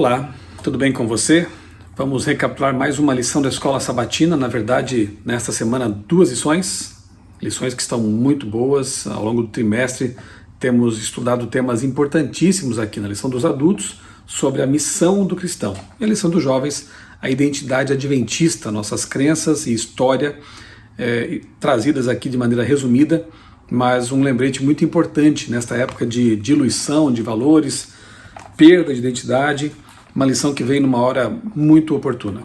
Olá, tudo bem com você? Vamos recapitular mais uma lição da Escola Sabatina. Na verdade, nesta semana, 2 lições que estão muito boas. Ao longo do trimestre, temos estudado temas importantíssimos aqui na lição dos adultos sobre a missão do cristão. E a lição dos jovens, a identidade adventista, nossas crenças e história, trazidas aqui de maneira resumida, mas um lembrete muito importante nesta época de diluição de valores, perda de identidade, uma lição que veio numa hora muito oportuna.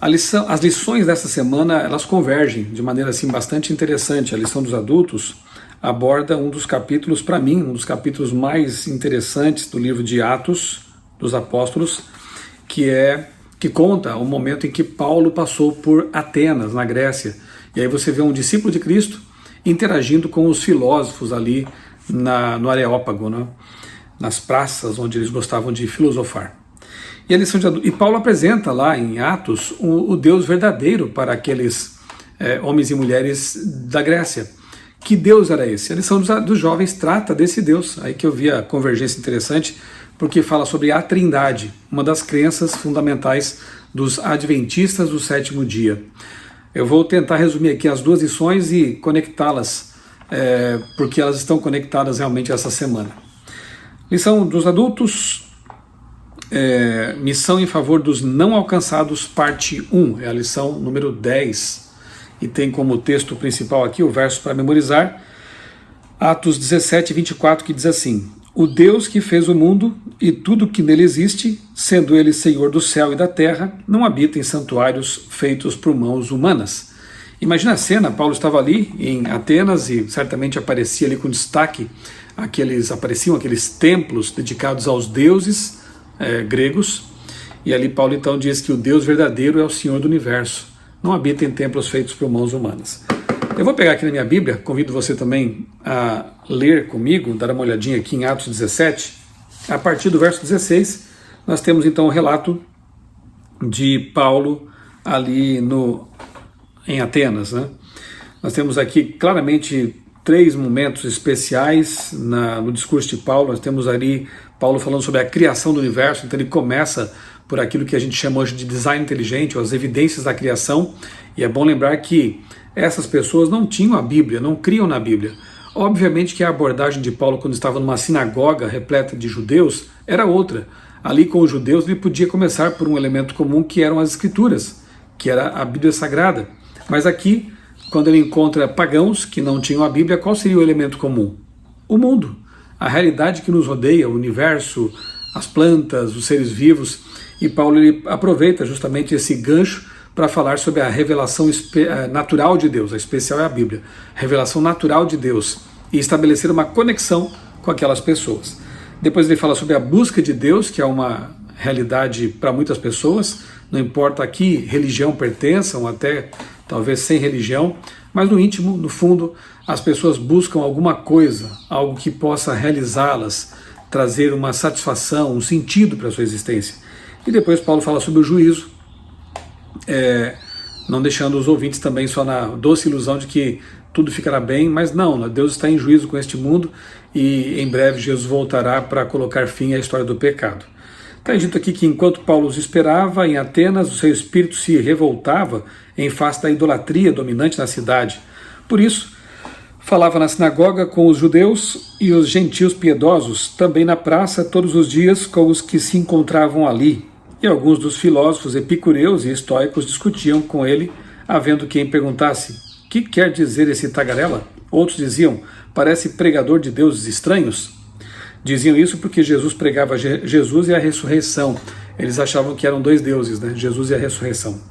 As lições dessa semana, elas convergem de maneira assim bastante interessante. A lição dos adultos aborda um dos capítulos, para mim, um dos capítulos mais interessantes do livro de Atos dos Apóstolos, que conta o momento em que Paulo passou por Atenas, na Grécia. E aí você vê um discípulo de Cristo interagindo com os filósofos ali no Areópago, né? Nas praças onde eles gostavam de filosofar. E Paulo apresenta lá em Atos o Deus verdadeiro para aqueles homens e mulheres da Grécia. Que Deus era esse? A lição dos jovens trata desse Deus. Aí que eu vi a convergência interessante, porque fala sobre a Trindade, uma das crenças fundamentais dos adventistas do sétimo dia. Eu vou tentar resumir aqui as 2 lições e conectá-las, porque elas estão conectadas realmente essa semana. Lição dos adultos, missão em favor dos não alcançados, parte 1, é a lição número 10, e tem como texto principal aqui o verso para memorizar, Atos 17, 24, que diz assim: O Deus que fez o mundo e tudo que nele existe, sendo ele Senhor do céu e da terra, não habita em santuários feitos por mãos humanas. Imagina a cena, Paulo estava ali em Atenas e certamente aparecia ali com destaque, apareciam aqueles templos dedicados aos deuses gregos, e ali Paulo então diz que o Deus verdadeiro é o Senhor do universo, não habita em templos feitos por mãos humanas. Eu vou pegar aqui na minha Bíblia, convido você também a ler comigo, dar uma olhadinha aqui em Atos 17, a partir do verso 16, nós temos então o relato de Paulo ali em Atenas, né? Nós temos aqui claramente 3 momentos especiais no discurso de Paulo. Nós temos ali Paulo falando sobre a criação do universo, então ele começa por aquilo que a gente chama hoje de design inteligente, ou as evidências da criação, e é bom lembrar que essas pessoas não tinham a Bíblia, não criam na Bíblia. Obviamente que a abordagem de Paulo quando estava numa sinagoga repleta de judeus era outra. Ali com os judeus ele podia começar por um elemento comum que eram as escrituras, que era a Bíblia Sagrada. Mas aqui, quando ele encontra pagãos que não tinham a Bíblia, qual seria o elemento comum? O mundo, a realidade que nos rodeia, o universo, as plantas, os seres vivos. E Paulo ele aproveita justamente esse gancho para falar sobre a revelação natural de Deus, a especial é a Bíblia, revelação natural de Deus, e estabelecer uma conexão com aquelas pessoas. Depois ele fala sobre a busca de Deus, que é uma realidade para muitas pessoas, não importa a que religião pertençam, até talvez sem religião, mas no íntimo, no fundo, as pessoas buscam alguma coisa, algo que possa realizá-las, trazer uma satisfação, um sentido para a sua existência. E depois Paulo fala sobre o juízo, não deixando os ouvintes também só na doce ilusão de que tudo ficará bem, mas não, Deus está em juízo com este mundo e em breve Jesus voltará para colocar fim à história do pecado. Está dito aqui que enquanto Paulo os esperava em Atenas, o seu espírito se revoltava em face da idolatria dominante na cidade. Por isso, falava na sinagoga com os judeus e os gentios piedosos, também na praça todos os dias com os que se encontravam ali. E alguns dos filósofos epicureus e estoicos discutiam com ele, havendo quem perguntasse: que quer dizer esse tagarela? Outros diziam: parece pregador de deuses estranhos. Diziam isso porque Jesus pregava Jesus e a ressurreição. Eles achavam que eram 2 deuses, né? Jesus e a ressurreição.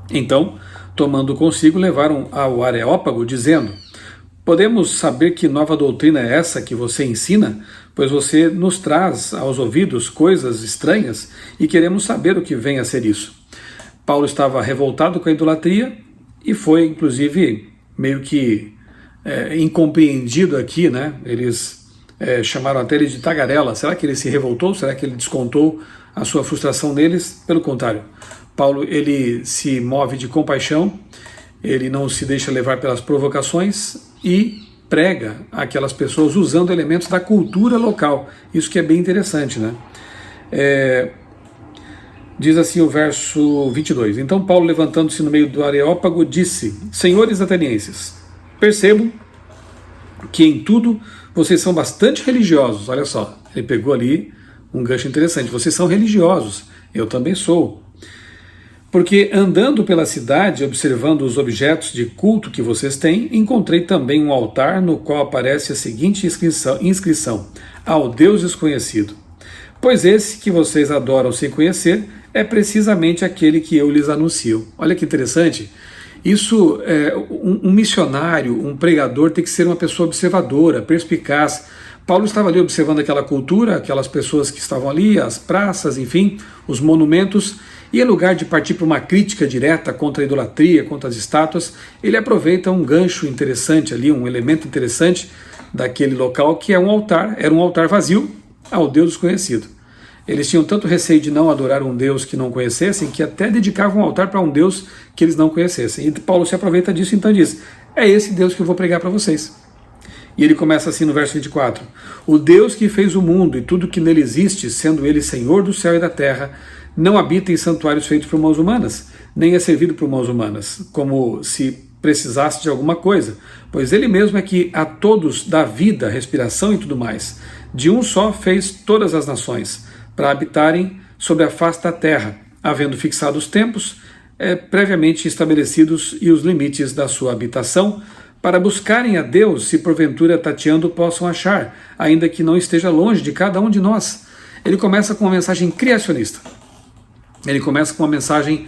Então, tomando consigo, levaram ao Areópago, dizendo: podemos saber que nova doutrina é essa que você ensina? Pois você nos traz aos ouvidos coisas estranhas e queremos saber o que vem a ser isso. Paulo estava revoltado com a idolatria e foi, inclusive, meio que incompreendido aqui, né? Eles chamaram até ele de tagarela. Será que ele se revoltou? Será que ele descontou a sua frustração neles? Pelo contrário, Paulo ele se move de compaixão, ele não se deixa levar pelas provocações e prega aquelas pessoas usando elementos da cultura local. Isso que é bem interessante, né? Diz assim o verso 22. Então Paulo, levantando-se no meio do Areópago, disse: Senhores atenienses, percebo que em tudo vocês são bastante religiosos. Olha só, ele pegou ali um gancho interessante. Vocês são religiosos, eu também sou. Porque andando pela cidade, observando os objetos de culto que vocês têm, encontrei também um altar no qual aparece a seguinte inscrição: ao Deus desconhecido. Pois esse que vocês adoram sem conhecer é precisamente aquele que eu lhes anuncio. Olha que interessante. Isso, um missionário, um pregador tem que ser uma pessoa observadora, perspicaz. Paulo estava ali observando aquela cultura, aquelas pessoas que estavam ali, as praças, enfim, os monumentos, e em lugar de partir para uma crítica direta contra a idolatria, contra as estátuas, ele aproveita um gancho interessante ali, um elemento interessante daquele local, que é um altar, era um altar vazio ao Deus desconhecido. Eles tinham tanto receio de não adorar um Deus que não conhecessem, que até dedicavam um altar para um Deus que eles não conhecessem. E Paulo se aproveita disso, então diz: é esse Deus que eu vou pregar para vocês. E ele começa assim no verso 24: o Deus que fez o mundo e tudo que nele existe, sendo ele Senhor do céu e da terra, não habita em santuários feitos por mãos humanas, nem é servido por mãos humanas, como se precisasse de alguma coisa, pois ele mesmo é que a todos dá vida, respiração e tudo mais. De um só fez todas as nações, para habitarem sobre a face da terra, havendo fixado os tempos previamente estabelecidos e os limites da sua habitação, para buscarem a Deus, se porventura tateando possam achar, ainda que não esteja longe de cada um de nós. Ele começa com uma mensagem criacionista. Ele começa com uma mensagem,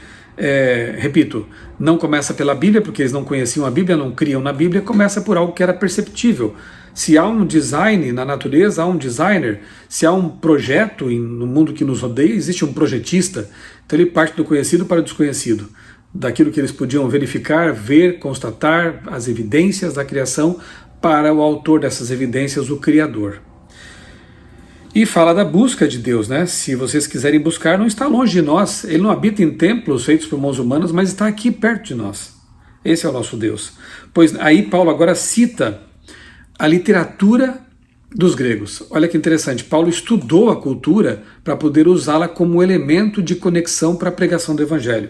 repito, não começa pela Bíblia, porque eles não conheciam a Bíblia, não criam na Bíblia, começa por algo que era perceptível. Se há um design na natureza, há um designer. Se há um projeto no mundo que nos rodeia, existe um projetista. Então ele parte do conhecido para o desconhecido, daquilo que eles podiam verificar, ver, constatar, as evidências da criação, para o autor dessas evidências, o Criador. E fala da busca de Deus, né? Se vocês quiserem buscar, não está longe de nós. Ele não habita em templos feitos por mãos humanas, mas está aqui perto de nós. Esse é o nosso Deus. Pois aí Paulo agora cita a literatura dos gregos. Olha que interessante, Paulo estudou a cultura para poder usá-la como elemento de conexão para a pregação do Evangelho.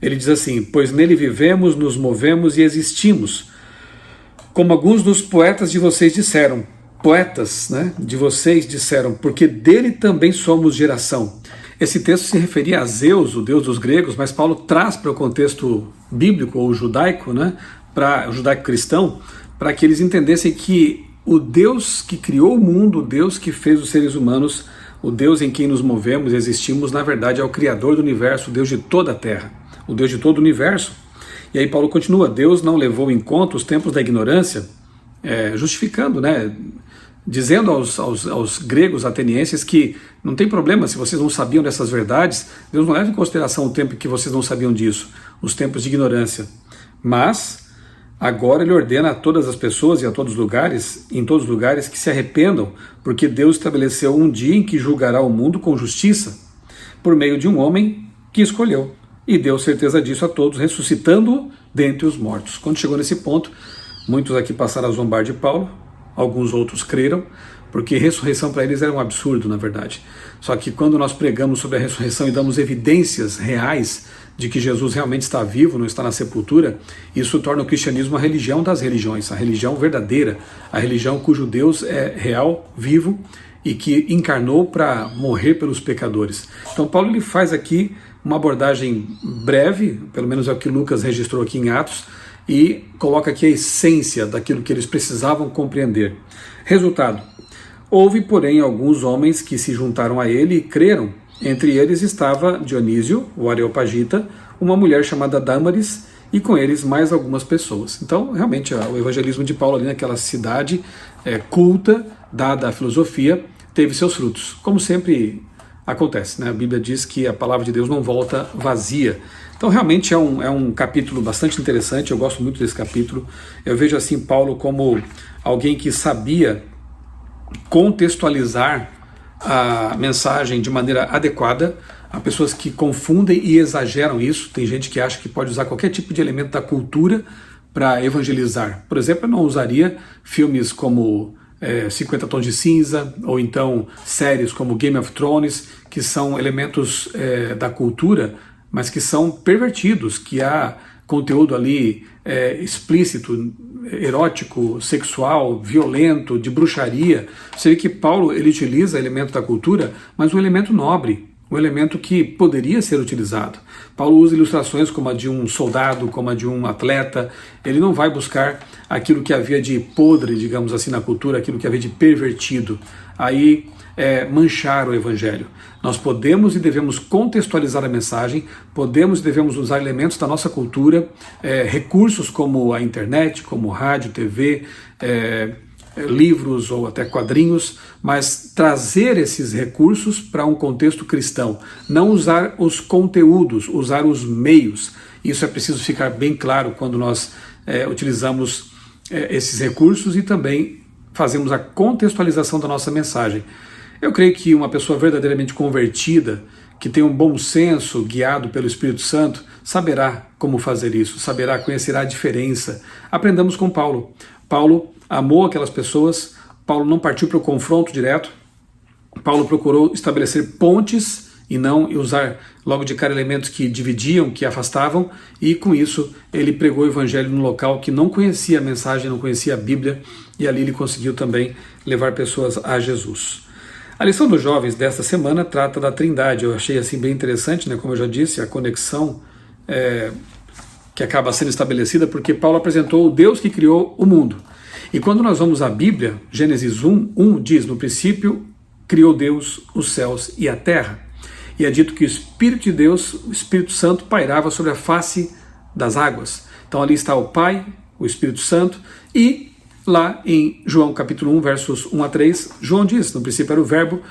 Ele diz assim: pois nele vivemos, nos movemos e existimos. Como alguns dos poetas de vocês disseram, poetas, né, de vocês disseram, porque dele também somos geração. Esse texto se referia a Zeus, o deus dos gregos, mas Paulo traz para o contexto bíblico ou judaico, né, para o judaico cristão, para que eles entendessem que o Deus que criou o mundo, o Deus que fez os seres humanos, o Deus em quem nos movemos e existimos, na verdade é o Criador do universo, o Deus de toda a terra, o Deus de todo o universo. E aí Paulo continua: Deus não levou em conta os tempos da ignorância, justificando, né, dizendo aos gregos atenienses que não tem problema se vocês não sabiam dessas verdades, Deus não leva em consideração o tempo que vocês não sabiam disso, os tempos de ignorância. Mas agora ele ordena a todas as pessoas e a todos os lugares, em todos os lugares, que se arrependam, porque Deus estabeleceu um dia em que julgará o mundo com justiça, por meio de um homem que escolheu, e deu certeza disso a todos, ressuscitando-o dentre os mortos. Quando chegou nesse ponto, muitos aqui passaram a zombar de Paulo, alguns outros creram, porque ressurreição para eles era um absurdo, na verdade. Só que quando nós pregamos sobre a ressurreição e damos evidências reais de que Jesus realmente está vivo, não está na sepultura, isso torna o cristianismo a religião das religiões, a religião verdadeira, a religião cujo Deus é real, vivo e que encarnou para morrer pelos pecadores. Então Paulo ele faz aqui uma abordagem breve, pelo menos é o que Lucas registrou aqui em Atos, e coloca aqui a essência daquilo que eles precisavam compreender. Resultado: houve, porém, alguns homens que se juntaram a ele e creram. Entre eles estava Dionísio, o Areopagita, uma mulher chamada Dâmaris, e com eles mais algumas pessoas. Então, realmente, o evangelismo de Paulo ali naquela cidade culta, dada a filosofia, teve seus frutos. Como sempre acontece, né? A Bíblia diz que a palavra de Deus não volta vazia. Então, realmente é um capítulo bastante interessante, eu gosto muito desse capítulo. Eu vejo assim Paulo como alguém que sabia contextualizar a mensagem de maneira adequada. Há pessoas que confundem e exageram isso. Tem gente que acha que pode usar qualquer tipo de elemento da cultura para evangelizar. Por exemplo, eu não usaria filmes como 50 Tons de Cinza, ou então séries como Game of Thrones, que são elementos da cultura, mas que são pervertidos, que há conteúdo ali explícito, erótico, sexual, violento, de bruxaria. Você vê que Paulo ele utiliza elemento da cultura, mas um elemento nobre, um elemento que poderia ser utilizado. Paulo usa ilustrações como a de um soldado, como a de um atleta. Ele não vai buscar aquilo que havia de podre, digamos assim, na cultura, aquilo que havia de pervertido. Aí manchar o evangelho. Nós podemos e devemos contextualizar a mensagem, podemos e devemos usar elementos da nossa cultura, recursos como a internet, como rádio, TV, livros ou até quadrinhos, mas trazer esses recursos para um contexto cristão. Não usar os conteúdos, usar os meios. Isso é preciso ficar bem claro quando nós utilizamos esses recursos e também fazemos a contextualização da nossa mensagem. Eu creio que uma pessoa verdadeiramente convertida, que tem um bom senso, guiado pelo Espírito Santo, saberá como fazer isso, conhecerá a diferença. Aprendamos com Paulo. Paulo amou aquelas pessoas, Paulo não partiu para o confronto direto, Paulo procurou estabelecer pontes e não usar logo de cara elementos que dividiam, que afastavam, e com isso ele pregou o evangelho num local que não conhecia a mensagem, não conhecia a Bíblia, e ali ele conseguiu também levar pessoas a Jesus. A lição dos jovens desta semana trata da Trindade. Eu achei assim bem interessante, né? Como eu já disse, a conexão que acaba sendo estabelecida porque Paulo apresentou o Deus que criou o mundo. E quando nós vamos à Bíblia, Gênesis 1 diz, no princípio criou Deus os céus e a terra. E é dito que o Espírito de Deus, o Espírito Santo, pairava sobre a face das águas. Então ali está o Pai, o Espírito Santo, e lá em João capítulo 1, versos 1 a 3, João diz, no princípio era o verbo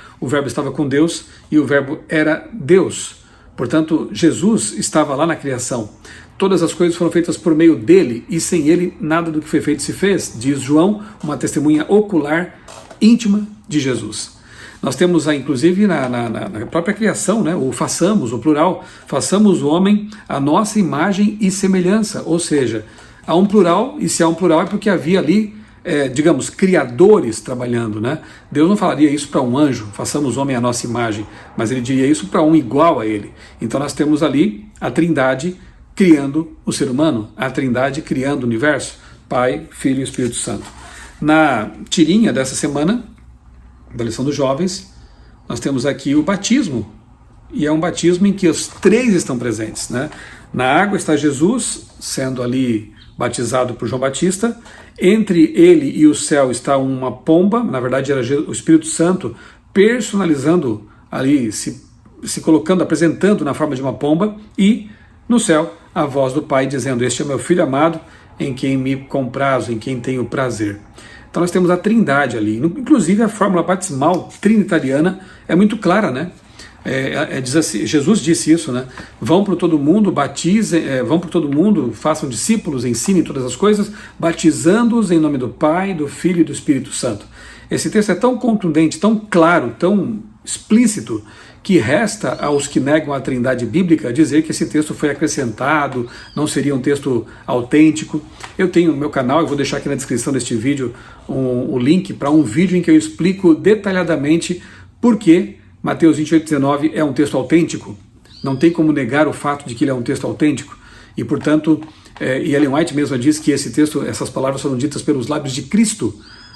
estava com Deus e o verbo era Deus. Portanto, Jesus estava lá na criação. Todas as coisas foram feitas por meio dele e sem ele nada do que foi feito se fez, diz João, uma testemunha ocular íntima de Jesus. Nós temos, inclusive, na própria criação, né, o façamos, o plural, façamos o homem a nossa imagem e semelhança, ou seja, há um plural, e se há um plural é porque havia ali, digamos, criadores trabalhando, né? Deus não falaria isso para um anjo, façamos o homem a nossa imagem, mas ele diria isso para um igual a ele. Então nós temos ali a Trindade criando o ser humano, a Trindade criando o universo, Pai, Filho e Espírito Santo. Na tirinha dessa semana, da lição dos jovens, nós temos aqui o batismo, e é um batismo em que os três estão presentes, né? Na água está Jesus, sendo ali batizado por João Batista, entre ele e o céu está uma pomba, na verdade era o Espírito Santo personalizando ali, se colocando, apresentando na forma de uma pomba, e no céu a voz do Pai dizendo, este é meu Filho amado, em quem me comprazo, em quem tenho prazer. Então nós temos a Trindade ali, inclusive a fórmula batismal trinitariana é muito clara, né? Diz assim, Jesus disse isso, né? Vão por todo mundo, batizem, vão por todo mundo, façam discípulos, ensinem todas as coisas, batizando-os em nome do Pai, do Filho e do Espírito Santo. Esse texto é tão contundente, tão claro, tão explícito, que resta aos que negam a Trindade bíblica dizer que esse texto foi acrescentado, não seria um texto autêntico. Eu tenho no meu canal, eu vou deixar aqui na descrição deste vídeo o link para um vídeo em que eu explico detalhadamente por que Mateus 28:19 é um texto autêntico. Não tem como negar o fato de que ele é um texto autêntico. E, portanto, e Ellen White mesma diz que esse texto, essas palavras foram ditas pelos lábios de Cristo.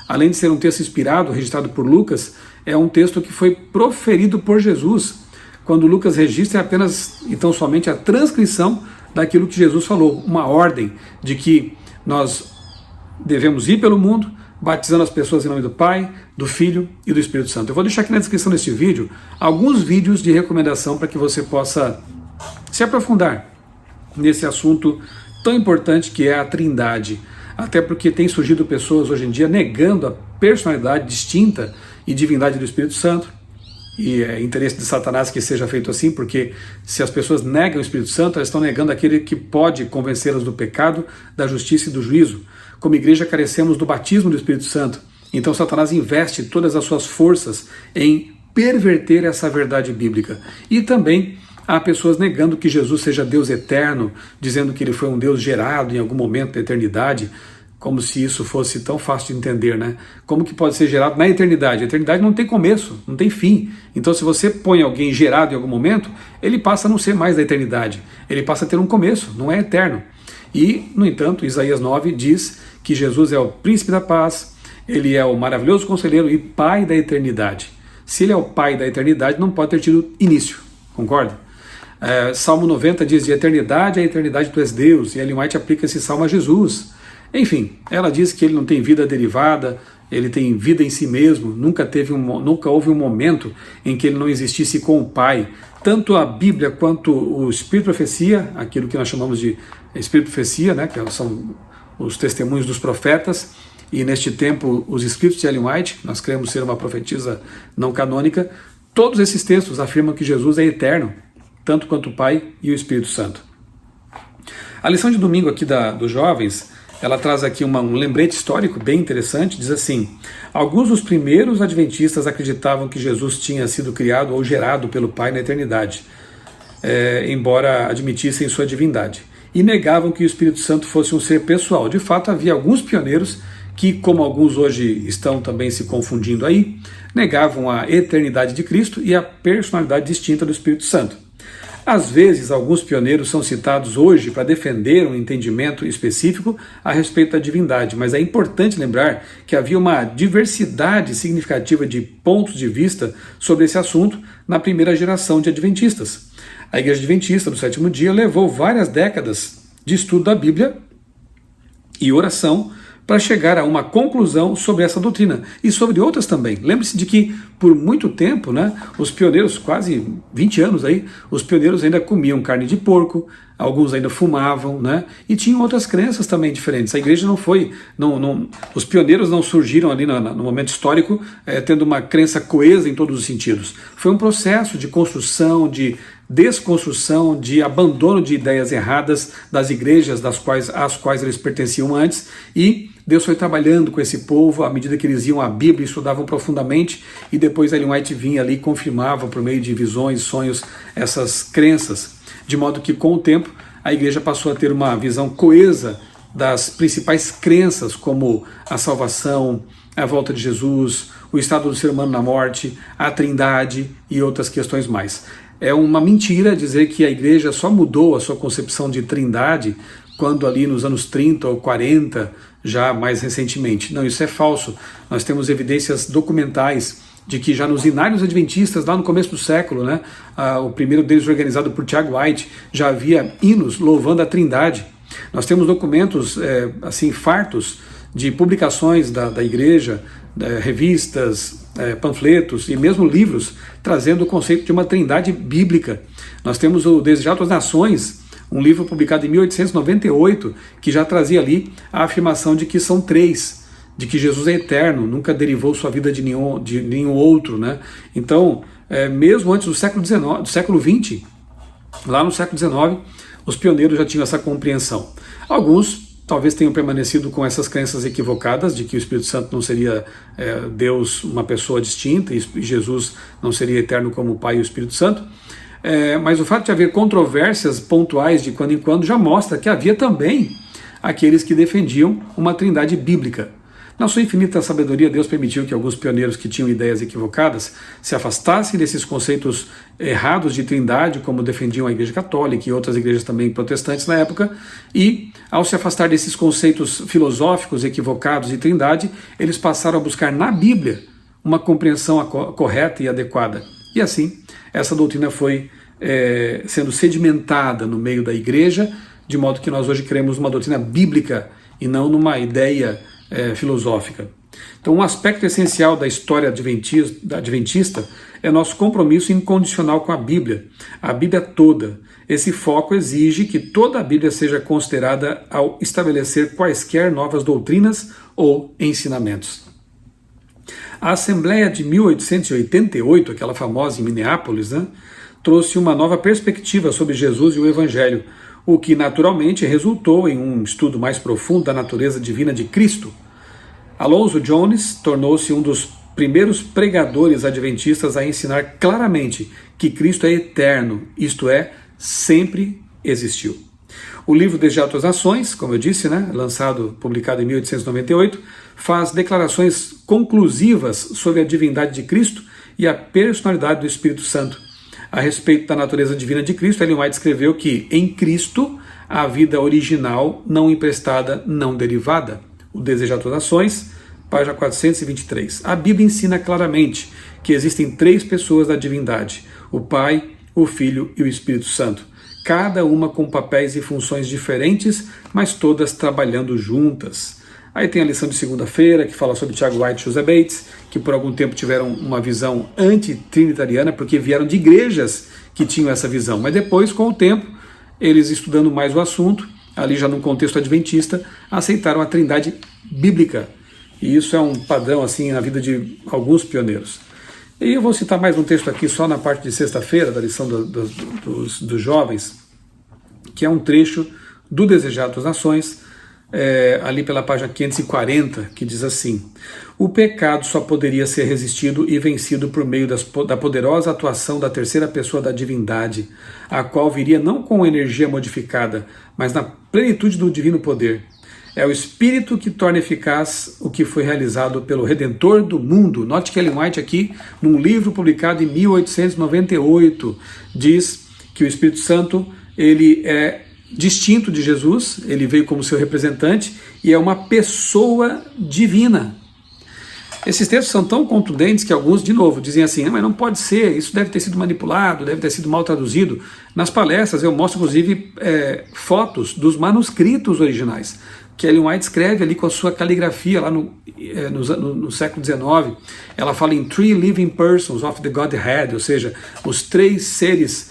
Além de ser um texto inspirado, registrado por Lucas, é um texto que foi proferido por Jesus. Quando Lucas registra, é apenas, então, somente a transcrição daquilo que Jesus falou. Uma ordem de que nós devemos ir pelo mundo, batizando as pessoas em nome do Pai, do Filho e do Espírito Santo. Eu vou deixar aqui na descrição deste vídeo alguns vídeos de recomendação para que você possa se aprofundar nesse assunto tão importante que é a Trindade. Até porque tem surgido pessoas hoje em dia negando a personalidade distinta e divindade do Espírito Santo. E é interesse de Satanás que seja feito assim, porque se as pessoas negam o Espírito Santo, elas estão negando aquele que pode convencê-las do pecado, da justiça e do juízo. Como igreja carecemos do batismo do Espírito Santo. Então Satanás investe todas as suas forças em perverter essa verdade bíblica. E também há pessoas negando que Jesus seja Deus eterno, dizendo que ele foi um Deus gerado em algum momento da eternidade. como se isso fosse tão fácil de entender, né? Como que pode ser gerado na eternidade? A eternidade não tem começo, não tem fim. Então, se você põe alguém gerado em algum momento, ele passa a não ser mais da eternidade. Ele passa a ter um começo, não é eterno. E, no entanto, Isaías 9 diz que Jesus é o príncipe da paz, ele é o maravilhoso conselheiro e pai da eternidade. Se ele é o pai da eternidade, não pode ter tido início, concorda? Salmo 90 diz, de eternidade a eternidade tu és Deus, e Ellen White aplica esse salmo a Jesus. Enfim, ela diz que ele não tem vida derivada, ele tem vida em si mesmo, nunca houve um momento em que ele não existisse com o Pai. Tanto a Bíblia quanto o Espírito Profecia, aquilo que nós chamamos de Espírito Profecia, né, que são os testemunhos dos profetas, e neste tempo os escritos de Ellen White, nós cremos ser uma profetisa não canônica, todos esses textos afirmam que Jesus é eterno, tanto quanto o Pai e o Espírito Santo. A lição de domingo aqui dos jovens, ela traz aqui um lembrete histórico bem interessante, diz assim, alguns dos primeiros adventistas acreditavam que Jesus tinha sido criado ou gerado pelo Pai na eternidade, embora admitissem sua divindade, e negavam que o Espírito Santo fosse um ser pessoal. De fato, havia alguns pioneiros que, como alguns hoje estão também se confundindo aí, negavam a eternidade de Cristo e a personalidade distinta do Espírito Santo. Às vezes, alguns pioneiros são citados hoje para defender um entendimento específico a respeito da divindade, mas é importante lembrar que havia uma diversidade significativa de pontos de vista sobre esse assunto na primeira geração de adventistas. A Igreja Adventista do Sétimo Dia levou várias décadas de estudo da Bíblia e oração para chegar a uma conclusão sobre essa doutrina e sobre outras também. Lembre-se de que por muito tempo, né, os pioneiros, quase 20 anos aí, os pioneiros ainda comiam carne de porco, alguns ainda fumavam, né, e tinham outras crenças também diferentes. A igreja não foi, os pioneiros não surgiram ali no momento histórico tendo uma crença coesa em todos os sentidos. Foi um processo de construção, de desconstrução, de abandono de ideias erradas das igrejas às quais eles pertenciam antes, e Deus foi trabalhando com esse povo à medida que eles iam à Bíblia, estudavam profundamente, e depois Ellen White vinha ali e confirmava por meio de visões, sonhos, essas crenças, de modo que com o tempo a igreja passou a ter uma visão coesa das principais crenças, como a salvação, a volta de Jesus, o estado do ser humano na morte, a trindade e outras questões mais. É uma mentira dizer que a igreja só mudou a sua concepção de trindade quando ali nos anos 30 ou 40, já mais recentemente. Não, isso é falso. Nós temos evidências documentais de que já nos inários adventistas, lá no começo do século, né, o primeiro deles organizado por Tiago White, já havia hinos louvando a trindade. Nós temos documentos assim fartos de publicações da igreja, revistas, panfletos e mesmo livros trazendo o conceito de uma trindade bíblica. Nós temos o Desejado às Nações, um livro publicado em 1898, que já trazia ali a afirmação de que são três, de que Jesus é eterno, nunca derivou sua vida de nenhum outro, né? Então, mesmo antes do século XX, lá no século XIX, os pioneiros já tinham essa compreensão. Alguns talvez tenham permanecido com essas crenças equivocadas de que o Espírito Santo não seria Deus, uma pessoa distinta, e Jesus não seria eterno como o Pai e o Espírito Santo. Mas o fato de haver controvérsias pontuais de quando em quando já mostra que havia também aqueles que defendiam uma trindade bíblica. Na sua infinita sabedoria, Deus permitiu que alguns pioneiros que tinham ideias equivocadas se afastassem desses conceitos errados de trindade, como defendiam a Igreja Católica e outras igrejas também protestantes na época, e ao se afastar desses conceitos filosóficos equivocados de trindade, eles passaram a buscar na Bíblia uma compreensão correta e adequada. E assim, essa doutrina foi sendo sedimentada no meio da igreja, de modo que nós hoje cremos numa doutrina bíblica e não numa ideia filosófica. Então, um aspecto essencial da história adventista é nosso compromisso incondicional com a Bíblia toda. Esse foco exige que toda a Bíblia seja considerada ao estabelecer quaisquer novas doutrinas ou ensinamentos. A Assembleia de 1888, aquela famosa em Minneapolis, né, trouxe uma nova perspectiva sobre Jesus e o Evangelho, o que naturalmente resultou em um estudo mais profundo da natureza divina de Cristo. Alonzo Jones tornou-se um dos primeiros pregadores adventistas a ensinar claramente que Cristo é eterno, isto é, sempre existiu. O livro Desejados das Nações, como eu disse, né, publicado em 1898, faz declarações conclusivas sobre a divindade de Cristo e a personalidade do Espírito Santo. A respeito da natureza divina de Cristo, Ellen White escreveu que em Cristo a vida original, não emprestada, não derivada. O Desejados das Nações, página 423. A Bíblia ensina claramente que existem três pessoas da divindade: o Pai, o Filho e o Espírito Santo. Cada uma com papéis e funções diferentes, mas todas trabalhando juntas. Aí tem a lição de segunda-feira, que fala sobre Tiago White e José Bates, que por algum tempo tiveram uma visão antitrinitariana, porque vieram de igrejas que tinham essa visão. Mas depois, com o tempo, eles estudando mais o assunto, ali já num contexto adventista, aceitaram a trindade bíblica. E isso é um padrão assim na vida de alguns pioneiros. E eu vou citar mais um texto aqui só na parte de sexta-feira, da lição dos jovens, que é um trecho do Desejado das Nações, ali pela página 540, que diz assim: o pecado só poderia ser resistido e vencido por meio da poderosa atuação da terceira pessoa da divindade, a qual viria não com energia modificada, mas na plenitude do divino poder. É o Espírito que torna eficaz o que foi realizado pelo Redentor do mundo. Note que Ellen White aqui, num livro publicado em 1898, diz que o Espírito Santo ele é distinto de Jesus, ele veio como seu representante e é uma pessoa divina. Esses textos são tão contundentes que alguns, de novo, dizem assim: mas não pode ser, isso deve ter sido manipulado, deve ter sido mal traduzido. Nas palestras eu mostro, inclusive, fotos dos manuscritos originais, que Ellen White escreve ali com a sua caligrafia lá no século XIX. Ela fala em Three Living Persons of the Godhead, ou seja, os três seres,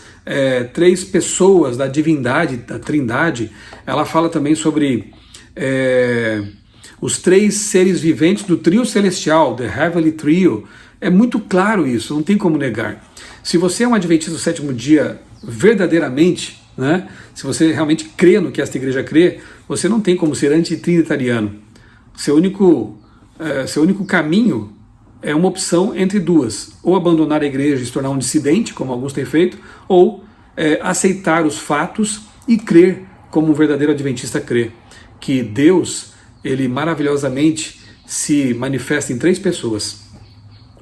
três pessoas da divindade, da trindade. Ela fala também sobre os três seres viventes do trio celestial, the Heavenly Trio. É muito claro isso, não tem como negar. Se você é um adventista do sétimo dia verdadeiramente, né, se você realmente crê no que esta igreja crê, você não tem como ser antitrinitariano. Seu único caminho é uma opção entre duas: ou abandonar a igreja e se tornar um dissidente, como alguns têm feito, ou aceitar os fatos e crer como um verdadeiro adventista crê, que Deus, ele maravilhosamente se manifesta em três pessoas: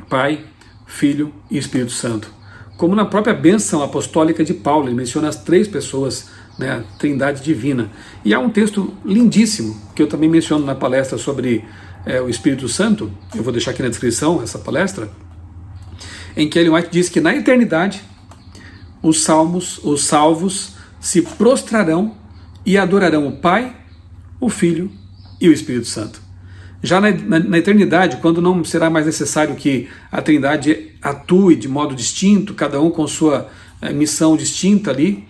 Pai, Filho e Espírito Santo. Como na própria bênção apostólica de Paulo, ele menciona as três pessoas, né, a trindade divina. E há um texto lindíssimo, que eu também menciono na palestra sobre o Espírito Santo, eu vou deixar aqui na descrição essa palestra, em que Ellen White diz que na eternidade os salvos se prostrarão e adorarão o Pai, o Filho e o Espírito Santo. Já na eternidade, quando não será mais necessário que a Trindade atue de modo distinto, cada um com sua missão distinta ali,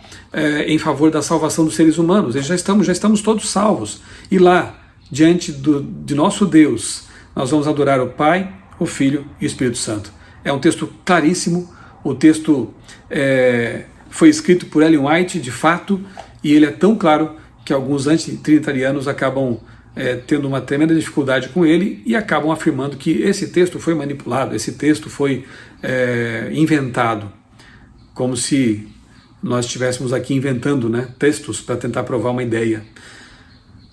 em favor da salvação dos seres humanos, já estamos todos salvos. E lá, diante de nosso Deus, nós vamos adorar o Pai, o Filho e o Espírito Santo. É um texto claríssimo, o texto foi escrito por Ellen White, de fato, e ele é tão claro que alguns antitrinitarianos acabam tendo uma tremenda dificuldade com ele e acabam afirmando que esse texto foi manipulado, esse texto foi inventado, como se nós estivéssemos aqui inventando, né, textos para tentar provar uma ideia.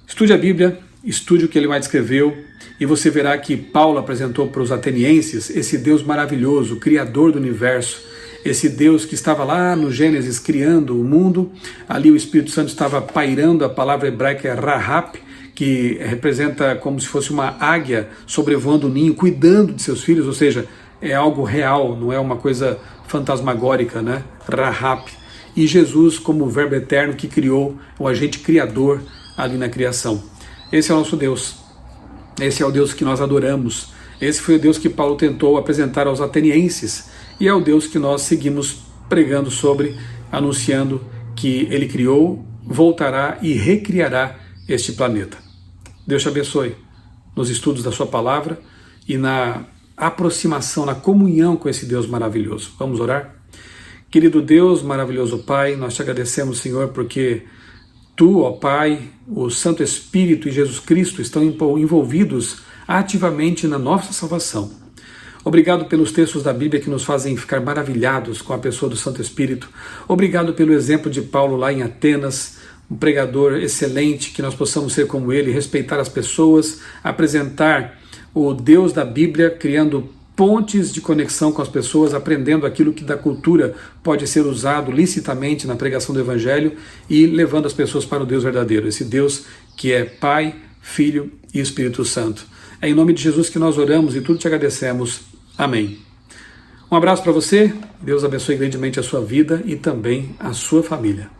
Estude a Bíblia, estude o que Ellen White escreveu, e você verá que Paulo apresentou para os atenienses esse Deus maravilhoso, Criador do universo, esse Deus que estava lá no Gênesis criando o mundo. Ali o Espírito Santo estava pairando, a palavra hebraica é rahap, que representa como se fosse uma águia sobrevoando o ninho, cuidando de seus filhos, ou seja, é algo real, não é uma coisa fantasmagórica, né? Rahap. E Jesus como o verbo eterno que criou, o agente criador ali na criação. Esse é o nosso Deus, esse é o Deus que nós adoramos, esse foi o Deus que Paulo tentou apresentar aos atenienses, e é o Deus que nós seguimos pregando sobre, anunciando que ele criou, voltará e recriará este planeta. Deus te abençoe nos estudos da sua palavra e na aproximação, na comunhão com esse Deus maravilhoso. Vamos orar? Querido Deus, maravilhoso Pai, nós te agradecemos, Senhor, porque Tu, ó Pai, o Santo Espírito e Jesus Cristo estão envolvidos ativamente na nossa salvação. Obrigado pelos textos da Bíblia que nos fazem ficar maravilhados com a pessoa do Santo Espírito. Obrigado pelo exemplo de Paulo lá em Atenas, um pregador excelente, que nós possamos ser como ele, respeitar as pessoas, apresentar o Deus da Bíblia, criando pontes de conexão com as pessoas, aprendendo aquilo que da cultura pode ser usado licitamente na pregação do Evangelho e levando as pessoas para o Deus verdadeiro, esse Deus que é Pai, Filho e Espírito Santo. É em nome de Jesus que nós oramos e tudo te agradecemos. Amém. Um abraço para você, Deus abençoe grandemente a sua vida e também a sua família.